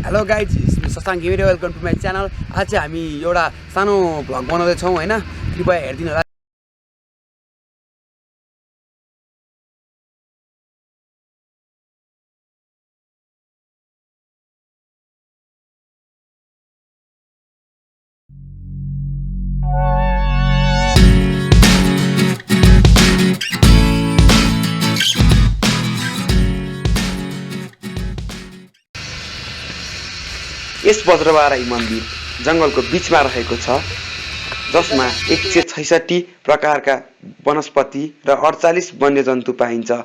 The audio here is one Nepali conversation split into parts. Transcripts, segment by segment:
Hello guys, Sasang Ghimire, welcome to my channel. आज चाहिँ हामी एउटा सानो भ्लग बनाउँदैछौँ होइन, कृपया हेरिदिनु होला। यस वज्रबाराही मन्दिर जङ्गलको बीचमा रहेको छ, जसमा 166 प्रकारका वनस्पति र 48 वन्यजन्तु पाइन्छ।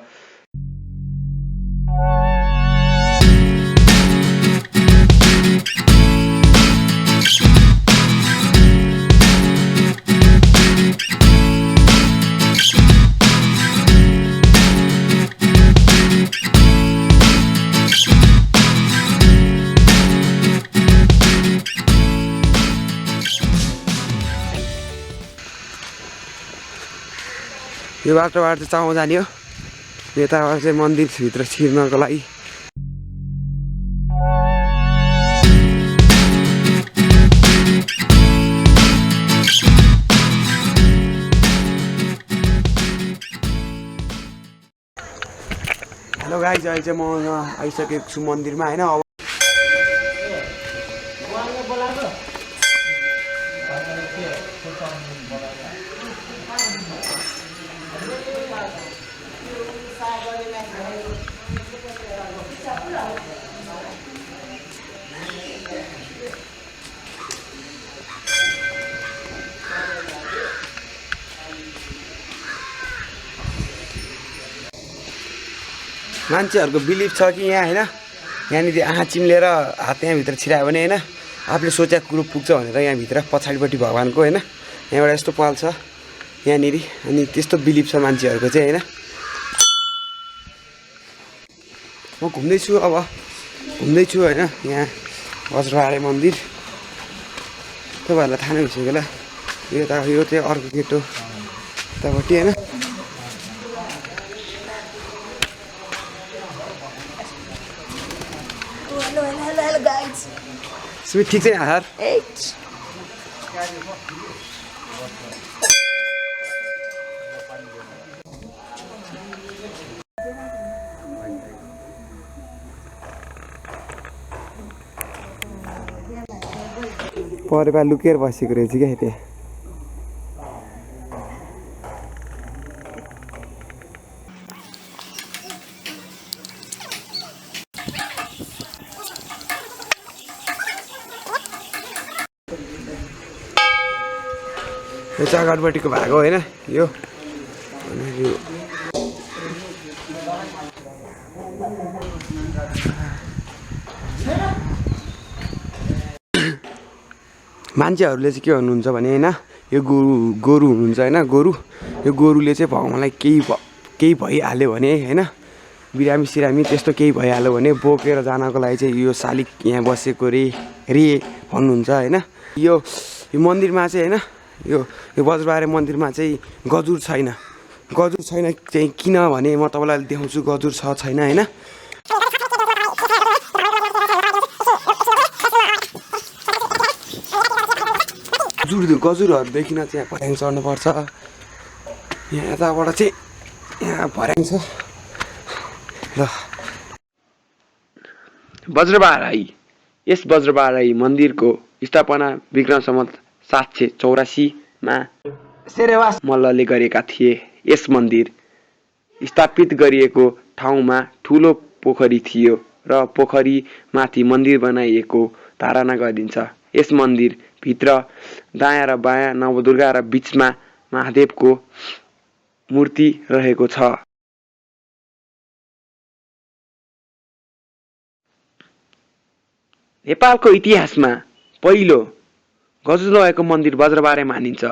यो बाटोबाट चाहिँ चाउ जाने हो, यताबाट चाहिँ मन्दिरभित्र छिर्नको लागि। हेलो गाइज, अहिले चाहिँ म आइसकेको छु मन्दिरमा होइन। अब मान्छेहरूको बिलिभ छ कि यहाँ होइन, यहाँनिर आँखा चिम्लेर हात यहाँभित्र छिरायो भने होइन आफूले सोचेको कुरो पुग्छ भनेर यहाँभित्र पछाडिपट्टि भगवान्को होइन यहाँबाट यस्तो पाल छ यहाँनिर, अनि त्यस्तो बिलिभ छ मान्छेहरूको चाहिँ होइन। म घुम्दैछु होइन यहाँ वज्रबाराही मन्दिर। तपाईँहरूलाई थाहा नै भइसक्यो होला, यो चाहिँ अर्को गेट हो यतापट्टि होइन। Hello guys. सुबह ठीक छ यार। परेपा लुकेर बसेको रहेछ क्या त्यहाँ। यो चाहिँ अगाडिपट्टिको भाग हो होइन यो। मान्छेहरूले चाहिँ के भन्नुहुन्छ भने होइन, यो गोरु हुनुहुन्छ होइन, यो गोरुले चाहिँ भगवान्लाई केही भइहाल्यो भने होइन, बिरामी सिरामी त्यस्तो केही भइहाल्यो भने बोकेर जानको लागि चाहिँ यो शालिक यहाँ बसेको रे भन्नुहुन्छ होइन। यो मन्दिरमा चाहिँ होइन, यो वज्रबाराही मन्दिरमा चाहिँ गजुर छैन चाहिँ किनभने म तपाईँलाई देखाउँछु गजुर छ छैन होइन। गजुरहरू देखिन चाहिँ यहाँ भर्याङ चढ्नुपर्छ। यहाँ यताबाट चाहिँ यहाँ भर्याङ छ ल। वज्रबाराही यस वज्रबाराही मन्दिरको स्थापना विक्रम सम्वत 784 मा मल्लले गरेका थिए। यस मन्दिर स्थापित गरिएको ठाउँमा ठुलो पोखरी थियो र पोखरीमाथि मन्दिर बनाइएको धारणा गरिन्छ। यस मन्दिर भित्र दायाँ र बायाँ नवदुर्गा र बीचमा महादेवको मूर्ति रहेको छ। नेपालको इतिहासमा पहिलो गजुर रहेको मन्दिर वज्रबाराही मानिन्छ।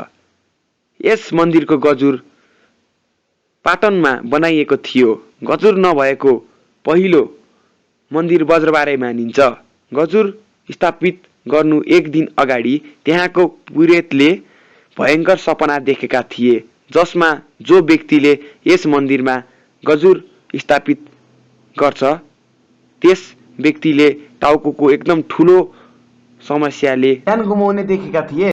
यस मन्दिरको गजुर पाटनमा बनाइएको थियो। गजुर नभएको पहिलो मन्दिर वज्रबाराही मानिन्छ। गजुर स्थापित गर्नु एक दिन अगाडि त्यहाँको पुरोहितले भयङ्कर सपना देखेका थिए, जसमा जो व्यक्तिले यस मन्दिरमा गजुर स्थापित गर्छ त्यस व्यक्तिले टाउको एकदम ठुलो समस्याले ज्यान गुमाउने देखेका थिए।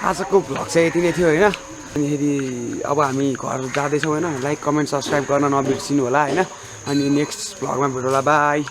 आजको भ्लग चाहिँ यति नै थियो होइन। अनिखेरि अब हामी घर जाँदैछौँ होइन। लाइक कमेन्ट सब्सक्राइब गर्न नबिर्सिनु होला होइन। अनि नेक्स्ट भ्लगमा भेटौँला, बाई।